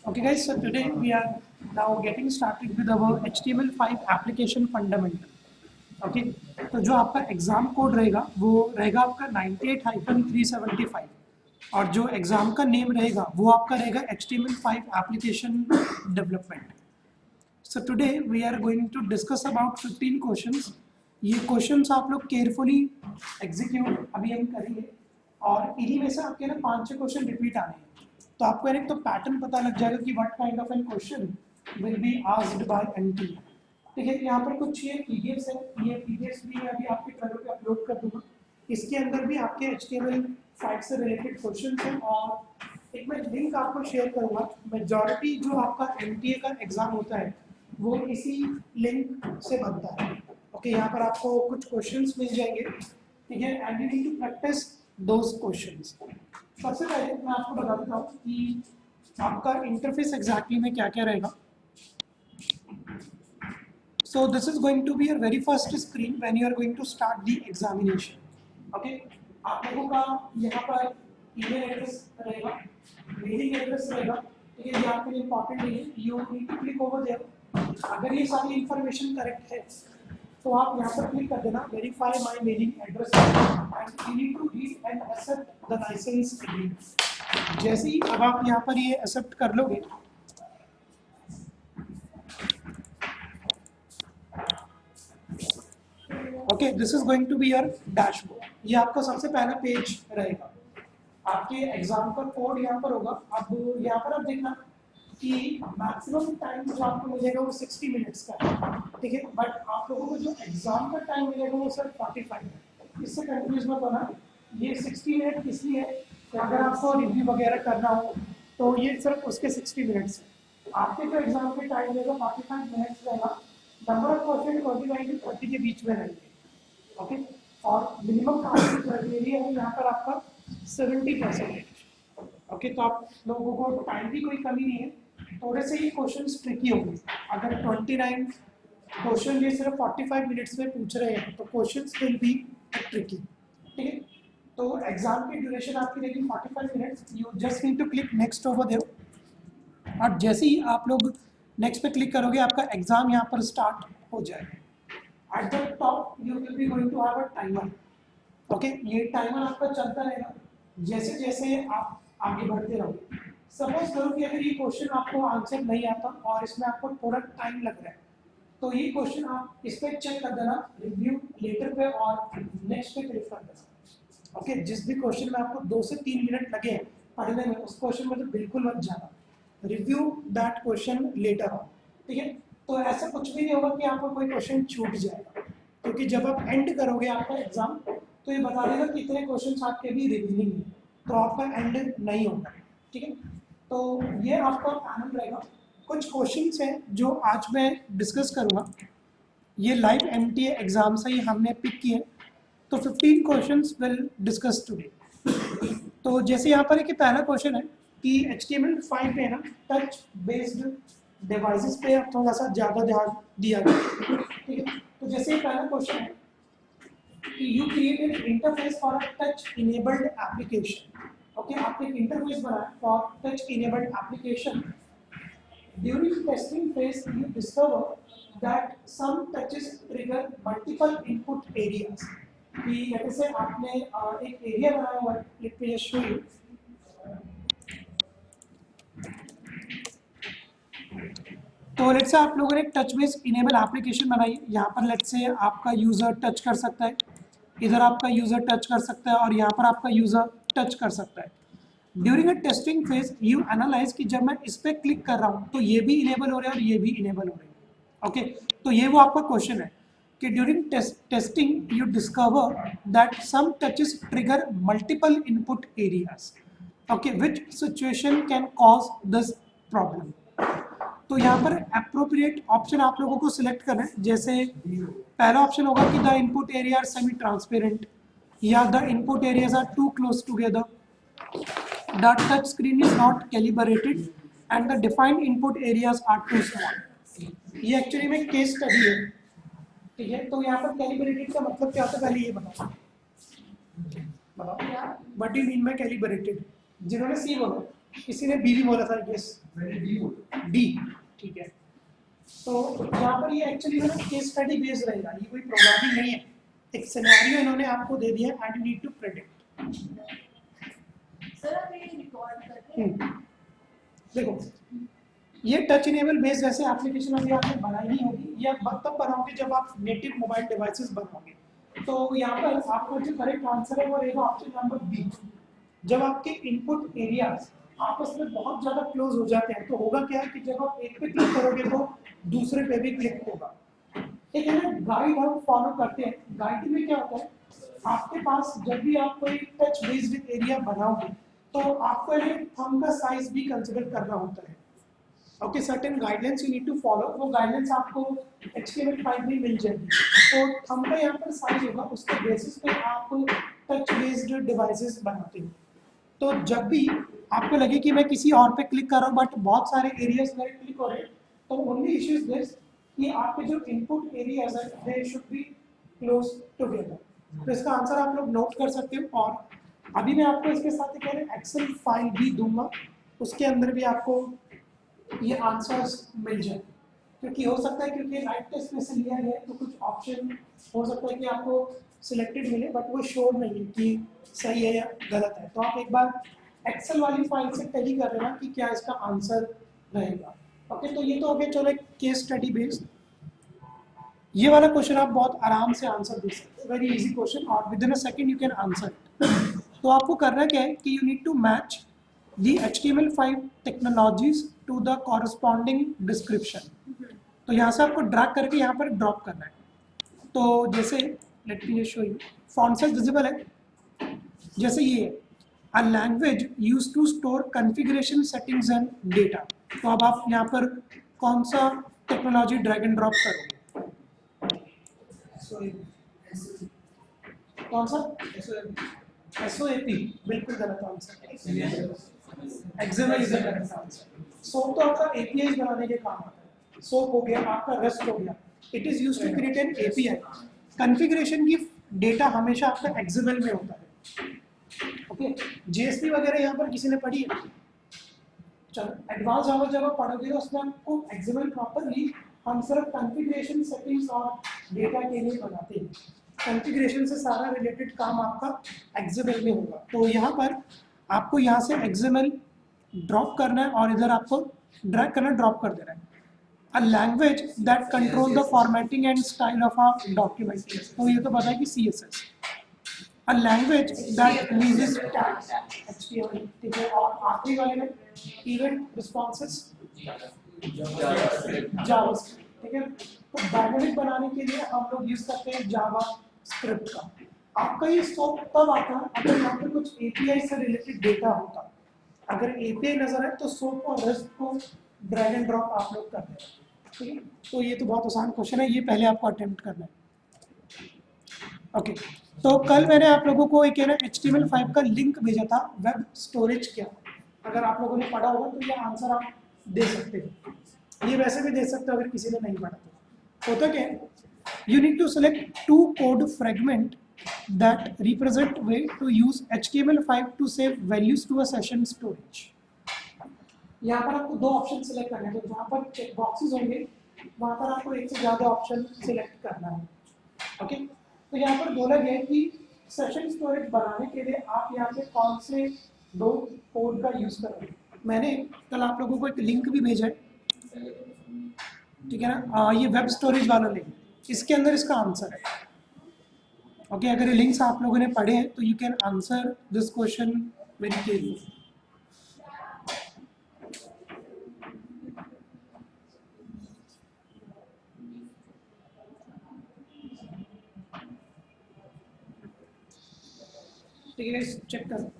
Okay guys, so today we are now getting started with our HTML5 application fundamental. Okay, तो जो आपका exam code रहेगा वो रहेगा आपका 98-375 और जो एग्जाम का नेम रहेगा वो आपका रहेगा HTML5 application development. So today we are going to discuss about 15 questions. ये क्वेश्चंस आप लोग केयरफुली एग्जीक्यूट अभी हम करेंगे और इन्हीं में से आपके ना 5-6 क्वेश्चन रिपीट आने हैं, तो आपको एक तो पैटर्न पता लग जाएगा कि what kind of an question will be asked by NT. ठीक है, यहाँ पर कुछ ये पीडीएफ्स है, ये पीडीएफ्स भी मैं अभी आपके ट्विटर पे अपलोड कर दूंगा. इसके अंदर भी आपके HTML5 से रिलेटेड क्वेश्चन हैं और एक मैं लिंक आपको शेयर करूंगा. मेजॉरिटी जो आपका एनटीए का एग्जाम होता है वो इसी लिंक से बनता है. ओके, यहाँ पर आपको कुछ क्वेश्चंस मिल जाएंगे. ठीक है, and you need to practise those questions. सबसे पहले मैं आपको बता देता हूँ कि आपका इंटरफेस एग्जैक्टली में क्या क्या रहेगा. So this is going to be your very first screen when you are going to start the examination. Okay, आप लोगों का यहाँ पर ईमेल एड्रेस रहेगा, मेलिंग एड्रेस रहेगा. ठीक है, ये आपके लिए इंपॉर्टेंट नहीं है. You need to click over there. अगर ये सारी इंफॉर्मेशन करेक्ट है तो आप यहाँ पर क्लिक कर देना verify my mailing address and you need to read and accept the licence agreement. जैसे ही अब आप यहाँ पर ये एक्सेप्ट कर लोगे, okay, this is going to be your dashboard. ये आपका सबसे पहला पेज रहेगा. आपके एग्जाम का कोड यहाँ पर होगा. अब यहाँ पर आप देखना कि मैक्सिमम टाइम जो आपको मिलेगा वो 60 मिनट्स का है. ठीक है, बट आप लोगों को जो एग्जाम का टाइम मिलेगा वो सिर्फ 45 है. इससे कंफ्यूज मत होना. ये 60 मिनट इसलिए है कि अगर आपको रिव्यू वगैरह करना हो तो ये सिर्फ उसके 60 मिनट्स है. आपके जो एग्जाम के टाइम रहेगा 45 मिनट्स रहेगा. नंबर ऑफ क्वेश्चन 29 से 30 के बीच में रहेंगे. ओके, और मिनिमम पासिंग क्राइटेरिया है यहाँ पर आपका 70%. ओके, तो आप लोगों को टाइम की कोई कमी नहीं है. थोड़े से ही क्वेश्चंस ट्रिकी होंगे. अगर 29 क्वेश्चन ये सिर्फ 45 मिनट्स में पूछ रहे हैं तो क्वेश्चंस विल बी ट्रिकी. ठीक है, तो एग्जाम की ड्यूरेशन आपकी रहेगी 45 minutes. You just need to click next over there और जैसे ही आप लोग नेक्स्ट पे क्लिक करोगे आपका एग्जाम यहाँ पर स्टार्ट हो जाएगा. At the top you will be going to have a timer. Okay, ये टाइमर आपका चलता रहेगा जैसे जैसे आप आगे बढ़ते रहोगे. सपोज करो कि अगर ये क्वेश्चन आपको आंसर नहीं आता और इसमें आपको थोड़ा टाइम लग रहा है तो ये क्वेश्चन आप इस पर चेक कर देना रिव्यू लेटर पे और नेक्स्ट पे क्लिक कर देना. ओके, जिस भी क्वेश्चन में आपको 2 से 3 मिनट लगे पढ़ने में उस क्वेश्चन में तो बिल्कुल मत जाना. Review that question later on. ठीक है, तो ऐसा कुछ भी नहीं होगा कि आपको कोई क्वेश्चन छूट जाएगा, क्योंकि जब आप एंड करोगे आपका एग्जाम तो ये बता देगा कि इतने क्वेश्चन आपके भी रिवीलिंग है, तो आपका एंड नहीं होगा. ठीक है, तो ये आपका पैनल रहेगा. कुछ क्वेश्चंस हैं जो आज मैं डिस्कस करूँगा. ये लाइव एमटीए एग्जाम से ही हमने पिक किए, तो 15 क्वेश्चंस विल डिस्कस टुडे. तो जैसे यहाँ पर एक पहला क्वेश्चन है कि HTML5 पे ना टच बेस्ड डिवाइसेस पे थोड़ा सा ज़्यादा ध्यान दिया गया. ठीक है, तो जैसे ये पहला क्वेश्चन है कि you created interface for a touch enabled application. Okay, आपने एक इंटरफेस बनाया for touch enabled application. During testing phase you discover that some touches trigger multiple input areas. कि जैसे आपने एक एरिया बनाया हुआ है. Let me just show you. तो लेट्स से आप लोगों ने एक टच बेस्ड इनेबल एप्लीकेशन बनाई. यहाँ पर लेट्स से आपका यूज़र टच कर सकता है, इधर आपका यूज़र टच कर सकता है और यहाँ पर आपका यूज़र टच कर सकता है. During a testing phase you analyse कि जब मैं इस पर क्लिक कर रहा हूँ तो ये भी इनेबल हो रहा है और ये भी इनेबल हो रहा है. ओके, तो ये वो आपका क्वेश्चन है कि during testing you discover that some touches trigger multiple input areas. Okay, which situation can cause this problem. तो यहाँ पर अप्रोप्रिएट ऑप्शन आप लोगों को सिलेक्ट करना है. जैसे पहला ऑप्शन होगा कि the input area are semi transparent, या the input areas are too close together, the touch screen is not calibrated and the defined input areas are too small. ये एक्चुअली में केस स्टडी है. ठीक है, तो यहाँ पर कैलिब्रेटेड का मतलब क्या होता है पहले ये बताओ. What do you mean by calibrated. जिन्होंने सी बोला, किसी ने बी भी बोला था, यस डी, ठीक है। तो यहाँ पर ये एक्चुअली ना केस स्टडी बेस्ड रहेगा, ये कोई प्रोग्रामिंग नहीं है, एक सिनेरियो इन्होंने आपको दे दिया and you need to predict. Sir आप ये रिकॉर्ड करते हैं? देखो ये टच इनेबल बेस्ड वैसे एप्लीकेशन अभी आपने बनाई नहीं होगी, या तब बनाओगे जब आप नेटिव मोबाइल डिवाइसेस बनाओगे। तो यहाँ पर आपका जो करेक्ट आंसर है वो रहेगा ऑप्शन नंबर बी। जब आपके इनपुट एरियाज आपस में बहुत ज्यादा क्लोज हो जाते हैं तो होगा क्या कि जब आप एक पे क्लिक करोगे तो दूसरे पे भी क्लिक होगा। एक है ना गाइड हम फॉलो करते हैं, गाइड में क्या होता है, आपके पास जब भी आप कोई टच बेस्ड एरिया बनाओगे तो आपको थंब का साइज भी कंसिडर करना होता है। Okay, certain guidelines you need to follow, वो गाइडलाइंस आपको HTML5 में मिल जाएगी। तो थंब का यहाँ पर साइज होगा, उसके बेसिस पे आप टच बेस्ड डिवाइसेस बनाते हो। तो जब भी आपको लगे कि मैं किसी और पे क्लिक कर रहा हूँ बट बहुत सारे एरियाज मेरे क्लिक हो रहे हैं, तो ओनली इशू इज दिस कि आपके जो इनपुट एरियाज है they should be close together. तो इसका आंसर आप लोग नोट कर सकते हो। और अभी मैं आपको इसके साथ एक्सेल फाइल भी दूंगा, उसके अंदर भी आपको ये आंसर्स मिल जाए, क्योंकि हो सकता है क्योंकि लाइव टेस्ट में से लिया गया है तो कुछ ऑप्शन हो सकता है कि आपको सिलेक्टेड मिले बट वो श्योर नहीं है कि सही है या गलत है। तो आप एक बार एक्सेल वाली फाइल से टैली कर लेना कि क्या इसका आंसर रहेगा। ओके, तो ये तो हो गया चलो एक केस स्टडी बेस्ड। ये वाला क्वेश्चन आप बहुत आराम से आंसर दे सकते हो, वेरी इजी क्वेश्चन और within a second you can answer it. तो आपको करना क्या है कि you need to match the HTML5 technologies to the corresponding description। तो यहाँ से आपको ड्रैग करके यहाँ पर ड्रॉप करना है। तो जैसे let me show you, font size visible है, जैसे ये a language used to store configuration settings and data। तो अब आप यहाँ पर कौन सा टेक्नोलॉजी ड्रैग एंड ड्रॉप करोगे? कौन सा? SOAP, बिल्कुल गलत answer. XML is the correct answer. Soap तो आपका APIs बनाने के काम आता है, सोप हो गया आपका रेस्ट हो गया, it is used to create an API। Configuration की डेटा हमेशा आपका XML में होता है। ओके, JSP वगैरह यहाँ पर किसी ने पढ़ी है? चलो एडवांस जावा जब आप पढ़ोगे तो उसमें आपको XML प्रॉपरली हम सिर्फ कॉन्फ़िगरेशन सेटिंग्स और डेटा के लिए बनाते हैं। कॉन्फ़िगरेशन से सारा रिलेटेड काम आपका XML में होगा। तो यहाँ पर आपको यहाँ से XML ड्रॉप करना है और इधर आपको ड्रैग करना, ड्रॉप कर देना है। A language that control the formatting and style of a document। तो ये तो पता है कि CSS। A language that uses tags, HTML, ठीक है। और आखिरी वाले में event responses, JavaScript, ठीक है। तो डायनेमिक बनाने के लिए हम लोग यूज करते हैं JavaScript का। आपका ये स्कोप तब आता है अगर यहाँ पे कुछ API से रिलेटेड डेटा होता। अगर API नजर आए तो सोप और रेस्ट को ड्रैग एंड ड्रॉप आप लोग करते हैं, ठीक है। तो ये तो बहुत आसान क्वेश्चन है, ये पहले आपको अटेम्प्ट करना है। ओके, तो कल मैंने आप लोगों को एक HTML5 का लिंक भेजा था, वेब स्टोरेज क्या। अगर आप लोगों ने पढ़ा होगा तो ये आंसर आप दे सकते हो, ये वैसे भी दे सकते हो अगर किसी ने नहीं पढ़ा तो। होता क्या है, you need to select 2 code fragment that represent way to use HTML5 to save values to a session storage। यहाँ पर आपको 2 ऑप्शन सिलेक्ट करने हैं, तो जहाँ पर चेक बॉक्सेस होंगे वहाँ पर आपको एक से ज़्यादा ऑप्शन सिलेक्ट करना है। ओके, तो यहाँ पर बोला गया है कि सेशन स्टोरेज बनाने के लिए आप यहाँ पे कौन से 2 कोड का यूज़ करोगे। मैंने कल आप लोगों को एक लिंक भी भेजा है, ठीक है ना, ये वेब स्टोरेज वाला लिंक, इसके अंदर इसका आंसर है। ओके, अगर ये लिंक्स आप लोगों ने पढ़े हैं तो you can answer this question very carefully. ठीक है, चेक कर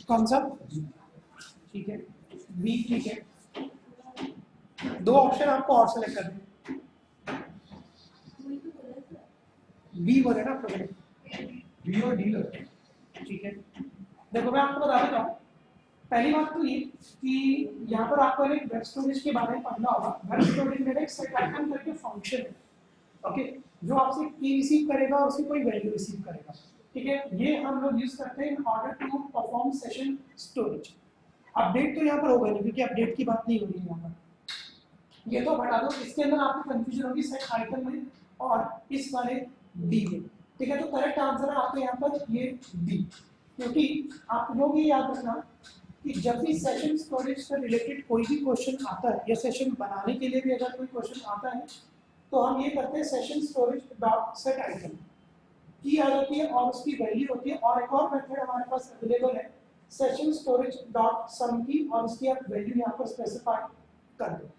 कौन सा, ठीक है, बी, ठीक है। 2 ऑप्शन आपको और सेलेक्ट करने, बी बोले ना आप लोगों ने, बी और डी, ठीक है। देखो मैं आपको बता देता हूँ, पहली बात तो ये कि यहाँ पर आपको एक वेब स्टोरेज के बारे में पढ़ना होगा। वेब स्टोरेज में एक सेट आइकन करके फंक्शन है, ओके, जो आपसे की रिसीव करेगा उसकी कोई वैल्यू रिसीव करेगा, ठीक है। ये हम लोग यूज करते हैं in order to perform session storage. Update तो यहाँ पर होगा नहीं क्योंकि अपडेट की बात नहीं हो रही है यहाँ पर, ये तो हटा दो, इसके अंदर आपको कंफ्यूजन होगी सेट आइटम में और इस वाले डी में, ठीक है। तो करेक्ट आंसर है आपके यहाँ पर ये डी, क्योंकि आप लोग ये याद रखना कि जब भी सेशन स्टोरेज से रिलेटेड कोई भी क्वेश्चन आता है या सेशन बनाने के लिए भी अगर कोई क्वेश्चन आता है तो हम ये करते हैं session storage dot set item की आ जाती है और उसकी वैल्यू होती है, और एक और मेथड हमारे पास अवेलेबल है सेशन स्टोरेज डॉट सम की, और उसकी आप वैल्यू यहाँ पर स्पेसिफाई कर दो।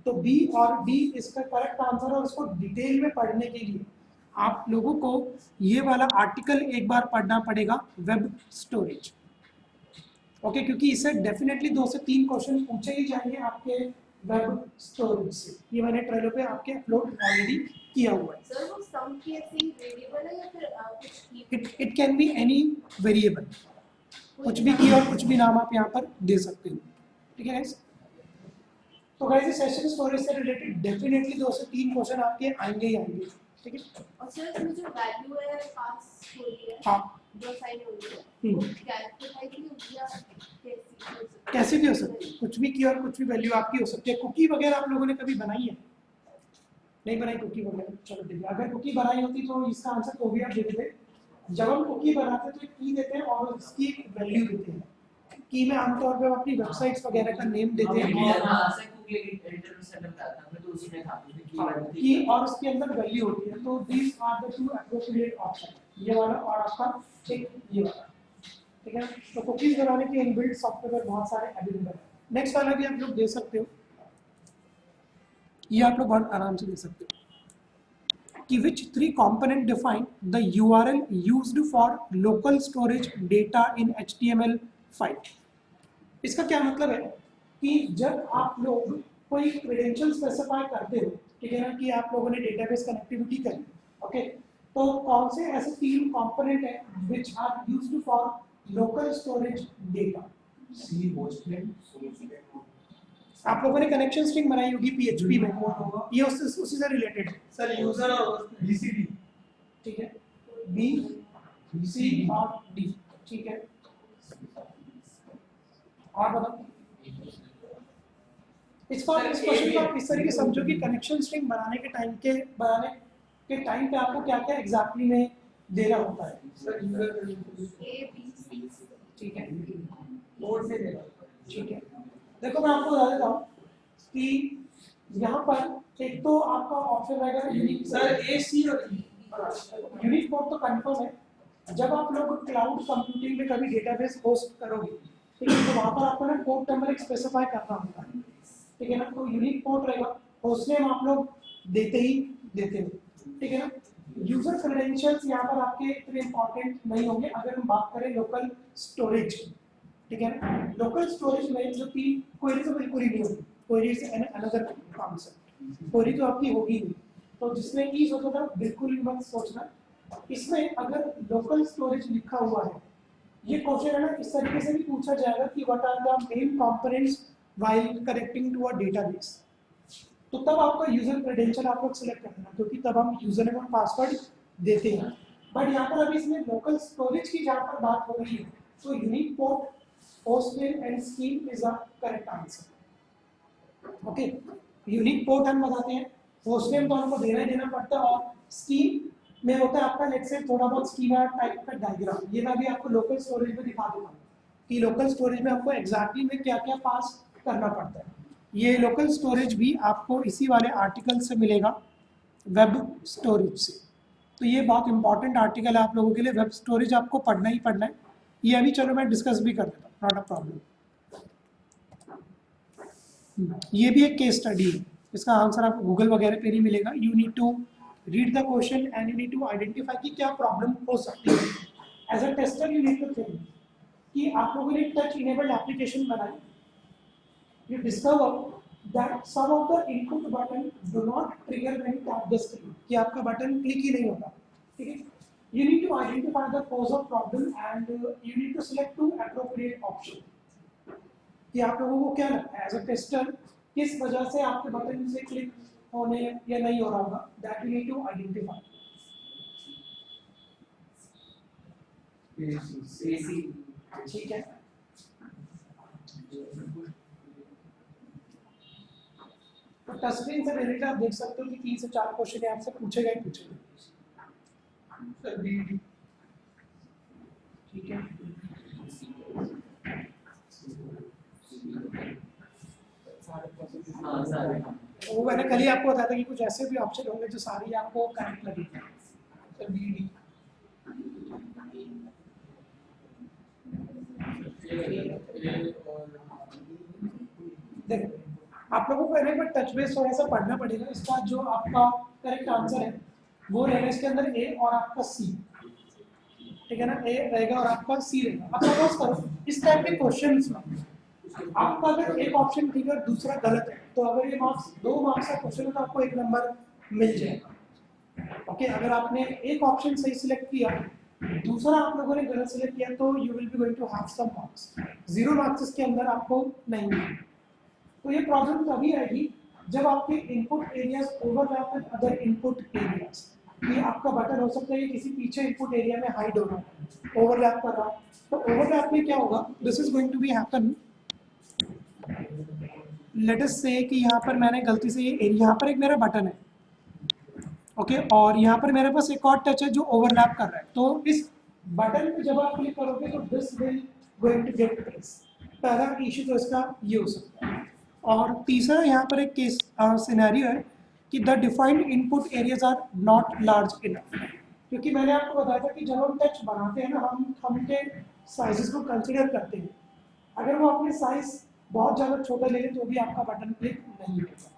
तो बी और डी इसका करेक्ट आंसर है, और उसको डिटेल में पढ़ने के लिए आप लोगों को ये वाला आर्टिकल एक बार पढ़ना पड़ेगा, वेब स्टोरेज, ओके, क्योंकि इससे डेफिनेटली 2 से 3 क्वेश्चन पूछे ही जाएंगे आपके वेब स्टोरेज से। ये मैंने ट्रेलो पे आपके अपलोड ऑलरेडी किया हुआ है। सर वो सम की ऐसी वेरिएबल है या फिर कुछ it can be any variable, कुछ भी की और कुछ भी नाम आप यहाँ पर दे सकते हो, ठीक है guys? तो गाइस सेशन स्टोरेज से रिलेटेड डेफिनेटली 2 से 3 क्वेश्चन आपके आएंगे ही आएंगे, ठीक है। और सर इसमें जो वैल्यू है पास हो रही है, हाँ, जो साइन हो रही है वो कैलकुलेट की होगी या कैसी हो सकती है? कैसे भी हो सकती है, कुछ भी की और कुछ भी वैल्यू आपकी हो सकती है। कुकी वगैरह आप लोगों ने कभी बनाई है? नहीं बनाई कुकी वगैरह, चलो ठीक है। अगर कुकी बनाई होती तो इसका आंसर तो भी आप दे देते। जब हम कुकी बनाते हैं तो एक की देते हैं और उसकी एक वैल्यू देते हैं। की में आमतौर पर हम अपनी वेबसाइट्स वगैरह का नेम देते हैं की, और उसके अंदर वैल्यू होती है। तो these are the two appropriate option, ये वाला और आपका एक ये वाला, ठीक है। तो कुकीज बनाने के इनबिल्ट सॉफ्टवेयर बहुत सारे अवेलेबल है। नेक्स्ट वाला भी आप लोग दे सकते हो, ये आप लोग बहुत आराम से दे सकते हो कि which 3 component define the URL used for local storage data in HTML file। इसका क्या मतलब है कि जब आप लोग कोई क्रेडेंशियल स्पेसिफाई करते हो, ठीक है ना, कि आप लोगों ने डेटाबेस कनेक्टिविटी करी, ओके, तो कौन से ऐसे 3 कंपोनेंट हैं which are used for local storage data. C hostname source आप लोगों ने कनेक्शन स्ट्रिंग बनाई होगी पीएचपी में, ये उसी से रिलेटेड है सर यूजर और बीसीडी, ठीक है, बी सी और डी, ठीक है। और बताओ इस क्वेश्चन को आप इस तरीके समझो कि कनेक्शन स्ट्रिंग बनाने के टाइम पे आपको क्या क्या एग्जैक्टली में देना होता है। Sir user A B C, ठीक है, नोड से देना, ठीक है। देखो मैं आपको बता देता हूँ कि यहाँ पर एक तो आपका ऑप्शन रहेगा यूनिक। सर ए सी और ई, यूनिक कोड तो कंफर्म है। जब आप लोग क्लाउड कंप्यूटिंग में कभी डेटाबेस होस्ट करोगे, ठीक है, तो वहाँ पर आपको ना पोर्ट नंबर एक स्पेसिफाई करना होता है, ठीक है ना। तो यूनिक पोर्ट रहेगा, होस्ट नेम आप लोग देते हो, ठीक है ना। यूजर क्रेडेंशियल्स यहाँ पर आपके इतने इंपॉर्टेंट नहीं होंगे अगर हम बात करें लोकल स्टोरेज की, ठीक है ना। लोकल स्टोरेज में जो कि क्वेरी तो बिल्कुल ही नहीं होगी, क्वेरी से अनदर कॉन्सेप्ट, क्वेरी तो आपकी होगी नहीं। तो जिसने की सोचा था बिल्कुल भी मत सोचना। इसमें अगर लोकल स्टोरेज लिखा हुआ है, ये क्वेश्चन है ना इस तरीके से भी पूछा जाएगा कि what are the main components while connecting to a database, तो तब आपका यूजर क्रेडेंशियल आप लोग सेलेक्ट कर देना, क्योंकि तब हम यूजर नेम और पासवर्ड देते हैं। बट यहाँ पर अभी इसमें लोकल स्टोरेज की जहाँ पर बात हो रही है तो unique port, host name and scheme is the correct answer, okay. Unique port हम बताते हैं, होस्ट नेम तो हमको देना ही देना पड़ता है, और स्कीम में होता है आपका लेट्स से थोड़ा बहुत स्कीमा टाइप का डायग्राम। ये मैं भी आपको लोकल स्टोरेज में दिखा देता हूँ कि लोकल स्टोरेज में आपको एग्जैक्टली में क्या क्या पास करना पड़ता है। ये लोकल स्टोरेज भी आपको इसी वाले आर्टिकल से मिलेगा, वेब स्टोरेज से। तो ये बहुत इंपॉर्टेंट आर्टिकल है आप लोगों के लिए, वेब स्टोरेज आपको पढ़ना ही पढ़ना है। ये अभी चलो मैं डिस्कस भी कर देता हूँ, नॉट अ प्रॉब्लम। ये भी एक केस स्टडी है, इसका आंसर आपको गूगल वगैरह पे नहीं मिलेगा। You need to read the question and you need to identify कि क्या प्रॉब्लम हो सकती है। As a tester you need to think कि आप लोगों ने टच इनेबल्ड एप्लीकेशन बनाई, you discover that some of the input button do not trigger when you tap the screen, कि आपका बटन क्लिक ही नहीं होता, ठीक है। You need to identify the cause of problem and you need to select 2 appropriate option, कि आप लोगों को क्या लगता है एज अ टेस्टर किस वजह से आपके बटन से क्लिक होने या नहीं हो रहा होगा, that you need to identify. ठीक है, तो टच स्क्रीन से रिलेटेड आप देख सकते हो कि 3 से 4 क्वेश्चन आपसे पूछेगा ही पूछेगा। सर बी ठीक है, वो मैंने कल ही आपको बताया था कि कुछ ऐसे भी ऑप्शन होंगे जो सारी आपको करेक्ट लगेगी। सर बी देखो, आप लोगों को पहले एक बार टच बेस थोड़ा सा पढ़ना पड़ेगा। इसका जो आपका करेक्ट आंसर है वो रहेगा इसके अंदर ए और आपका सी, ठीक है ना, ए रहेगा और आपका सी रहेगा। अब सपोज करो इस टाइप के क्वेश्चंस में आपका अगर एक ऑप्शन ठीक है और दूसरा गलत है, तो अगर ये मार्क्स 2 मार्क्स का क्वेश्चन है तो आपको 1 नंबर मिल जाएगा। ओके, अगर आपने एक ऑप्शन सही सिलेक्ट किया, दूसरा आप लोगों ने गलत सिलेक्ट किया, तो you will be going to have some marks. 0 marks इसके अंदर आपको नहीं मिलेंगे। तो ये प्रॉब्लम तभी आएगी जब आपके input areas overlap with other input areas. ये आपका बटन हो सकता है कि किसी पीछे इनपुट एरिया में हाइड हो रहा है, ओवरलैप कर रहा है। तो ओवरलैप में क्या होगा, this is going to be happen. Let us say कि यहाँ पर मैंने गलती से यहाँ पर एक मेरा बटन है, ओके, और यहाँ पर मेरे पास एक और टच है जो ओवरलैप कर रहा है। तो इस बटन पे जब आप क्लिक करोगे तो this will going to get press. पहला इशू तो इसका ये हो सकता है। और तीसरा यहाँ पर एक केस सिनेरियो है कि the defined input areas are not large enough. क्योंकि मैंने आपको बताया था कि जब हम टच बनाते हैं ना, हम के साइजेस को कंसिडर करते हैं। अगर वो अपने साइज बहुत ज़्यादा छोटा ले लें तो भी आपका बटन क्लिक नहीं होगा,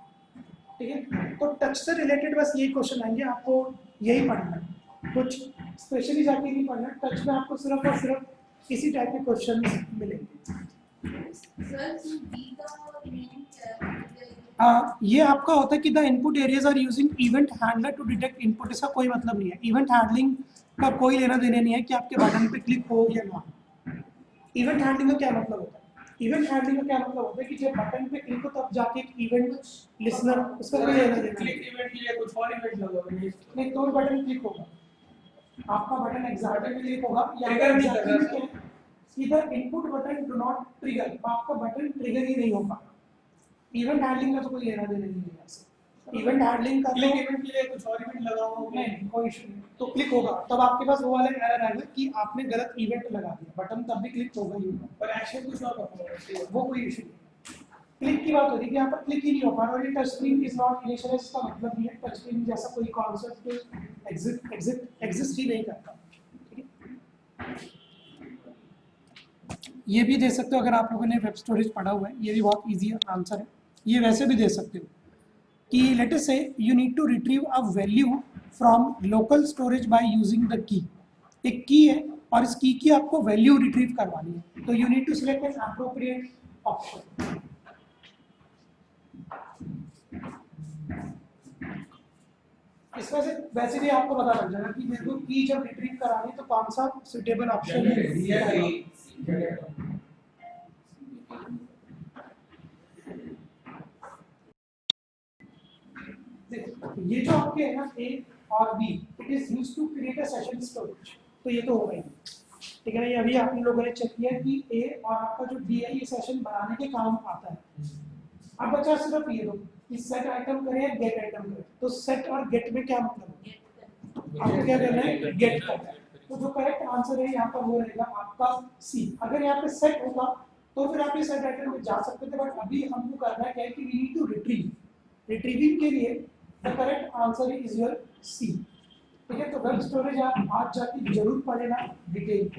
ठीक है। तो टच से रिलेटेड बस यही क्वेश्चन आएंगे, आपको यही पढ़ना है, कुछ स्पेशली जाके नहीं पढ़ना। टच में आपको सिर्फ और सिर्फ इसी टाइप के क्वेश्चन मिलेंगे। सर बी का मीनिंग क्या है? ये आपका होता है कि the input areas are using event handler to detect input. इसका कोई मतलब नहीं है, इवेंट हैंडलिंग का कोई लेना देना नहीं है कि आपके बटन पे क्लिक हो या ना। इवेंट हैंडलिंग का क्या मतलब होता है? इवेंट हैंडलिंग का क्या मतलब होता है कि जब बटन पे क्लिक हो तब जाके एक इवेंट लिसनर, उसका कोई लेना देना क्लिक नहीं। इवेंट के लिए कुछ और इवेंट लगा हुआ है। नहीं, तो बटन क्लिक होगा, आपका बटन एग्जैक्टली में क्लिक होगा या Trigger नहीं exactly कर रहा में क्या है, सीधा input button do not trigger, आपका बटन ट्रिगर ही नहीं होगा। इवेंट हैंडलिंग का तो कोई लेना देना नहीं है ऐसे। इवेंट हैंडलिंग का क्लिक तो इवेंट के लिए कुछ और इवेंट लगा हुआ होगा। नहीं, कोई इशू नहीं। तो क्लिक होगा तब आपके पास वो वाला एरर आएगा कि आपने गलत इवेंट लगा दिया, बटन तब भी क्लिक होगा ही होगा, पर एक्शन कुछ और होगा। वो कोई इशू नहीं। क्लिक की बात हो रही है कि यहाँ पर क्लिक ही नहीं हो पा रहा, और ये touch screen is not initialize का मतलब नहीं है, टच स्क्रीन जैसा कोई कॉन्सेप्ट एग्जिस्ट ही नहीं करता। ठीक है, ये भी दे सकते हो अगर आप लोगों ने वेब स्टोरेज पढ़ा हुआ है, ये भी बहुत इजी आंसर है। ये वैसे भी दे सकते हो कि let us say you need to retrieve a value from local storage by using the key. एक की है और इस की आपको वैल्यू रिट्रीव करवानी है, तो you need to select an appropriate option. इसमें से वैसे भी आपको पता लग जाएगा कि मेरे को की जब रिट्रीव करानी है तो कौन सा सुटेबल ऑप्शन है। ये जो आपके है ना ए और B, it is used to create a session storage, तो ये तो हो गई, ठीक है ना। ये अभी आप लोगों ने चेक किया कि ए और आपका जो बी है ये सेशन बनाने के काम आता है। अब बचा सिर्फ ये दो कि सेट आइटम करें या गेट आइटम करें। तो सेट और गेट में क्या मतलब है, आपको क्या करना है, गेट करना है। तो जो करेक्ट आंसर है यहाँ पर वो रहेगा आपका सी। अगर यहाँ पे सेट होगा तो फिर आप ये सेट आइटम में जा सकते थे, बट अभी हमको करना है क्या है कि we need to retrieve. Retrieving के लिए the correct answer is your C, ठीक है। तो वेब स्टोरेज आप आज जाके जरूर पढ़ेगा डिटेल।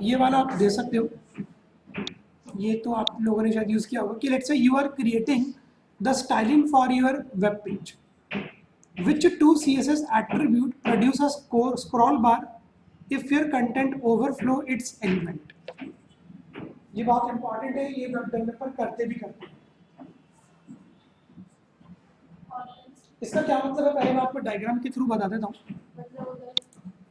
ये वाला आप दे सकते हो, ये तो आप लोगों ने शायद यूज किया होगा कि let's say you are creating the styling for your web page, which two CSS attribute produce a scroll bar if your content overflow its element। ये बहुत इंपॉर्टेंट है, ये वेब डेवलपर करते भी करते हैं। इसका क्या मतलब है, पहले मैं आपको डायग्राम के थ्रू बता देता हूँ। मतलब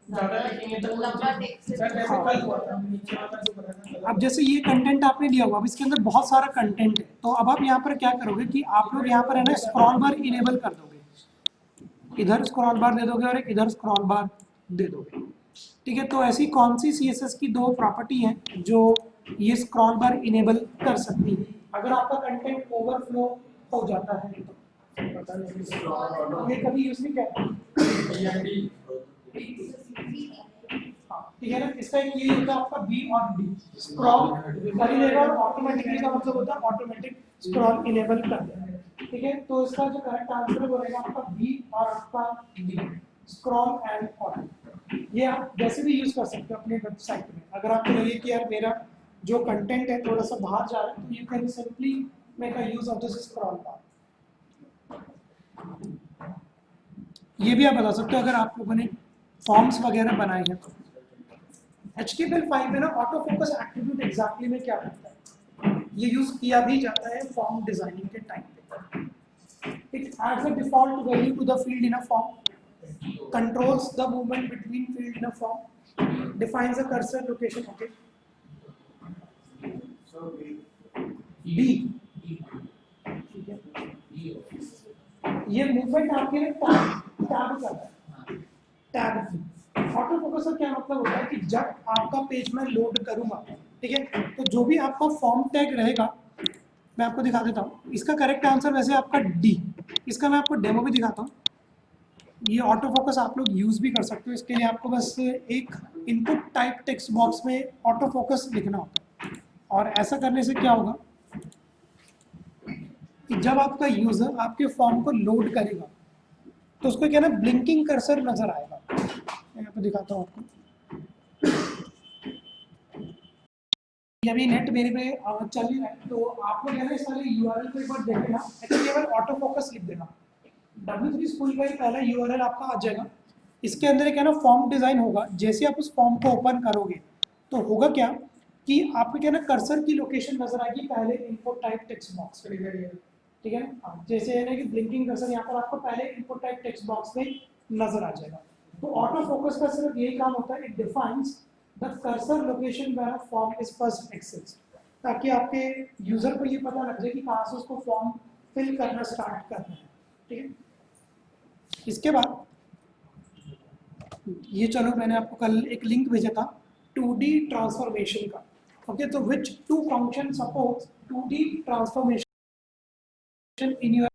ज़्यादा लिखेंगे तो लंबा टेक्स्ट सर जैसे कल हुआ था नीचे वाला जो बताया अब जैसे ये कंटेंट आपने लिया हुआ, अब इसके अंदर बहुत सारा कंटेंट है, तो अब आप यहाँ पर क्या करोगे कि आप लोग यहाँ पर है ना स्क्रॉल बार इनेबल कर दोगे, इधर स्क्रॉल बार दे दोगे और एक इधर स्क्रॉल बार दे दोगे, ठीक है। तो ऐसी कौन सी CSS की दो प्रॉपर्टी हैं जो ये स्क्रॉल बार इनेबल कर सकती है अगर आपका कंटेंट ओवरफ्लो हो जाता है तो? ये कभी यूज नहीं किया? हाँ, ठीक है ना। इसका एक ये होता है आपका B और D, स्क्रॉल कर ही देगा और ऑटोमेटिकली का मतलब होता है ऑटोमेटिक स्क्रॉल इनेबल कर देगा, ठीक है। तो इसका जो करेक्ट आंसर है वो रहेगा आपका B और आपका D, स्क्रॉल एंड ऑटो। ये आप वैसे भी यूज कर सकते हो अपने वेबसाइट में। अगर आपको लगे कि यार मेरा जो कंटेंट है थोड़ा सा बाहर जा रहा है, तो you can simply make a use of this scroll बार। ये भी आप बता सकते हो अगर आप लोगों ने फॉर्म्स वगैरह बनाए हैं तो। HTML5 में ना ऑटो फोकस एट्रीब्यूट एग्जैक्टली में क्या करता है, ये यूज किया भी जाता है फॉर्म डिजाइनिंग के टाइम पे। It adds a default value to the field in a form, controls the movement between field in a form, defines a cursor location, okay. B, ये मूवमेंट आपके लिए टैब करता है, टैब। ऑटो फोकस का क्या मतलब होता है कि जब आपका पेज में लोड करूंगा, ठीक है, तो जो भी आपका फॉर्म टैग रहेगा मैं आपको दिखा देता हूँ। इसका करेक्ट आंसर वैसे आपका D, इसका मैं आपको डेमो भी दिखाता हूँ। ये ऑटो फोकस आप लोग यूज भी कर सकते हो। इसके लिए आपको बस एक इनपुट टाइप टेक्स्ट बॉक्स में ऑटो फोकस लिखना होता है, और ऐसा करने से क्या होगा कि जब आपका यूजर आपके फॉर्म को लोड करेगा तो उसको क्या ना ब्लिंकिंग कर्सर नजर आएगा। मैं यहाँ पे दिखाता हूँ आपको। ये अभी नेट मेरे पे चल ही रहा है, तो आप लोग है ना इस वाले URL को एक बार देख लेना, केवल ऑटो फोकस लिख देना। W3 स्कूल का ही पहला URL आपका आ जाएगा। इसके अंदर एक है ना फॉर्म डिजाइन होगा। जैसे आप उस फॉर्म को ओपन करोगे तो होगा क्या कि आपको क्या ना कर्सर की लोकेशन नजर आएगी पहले इनपुट टाइप टेक्स्ट बॉक्स, ठीक है ना। जैसे है ना कि ब्लिंकिंग कर्सर यहाँ पर आपको पहले इनपुट टाइप टेक्स्ट बॉक्स में नजर आ जाएगा। तो ऑटो फोकस का सिर्फ यही काम होता है, it defines the cursor location where a form is first accessed, ताकि आपके यूजर को ये पता लग जाए कि कहाँ से उसको फॉर्म फिल करना स्टार्ट करना है, ठीक है। इसके बाद ये चलो मैंने आपको कल एक लिंक भेजा था 2D ट्रांसफॉर्मेशन का, ओके। तो which to function supports 2D transformation in your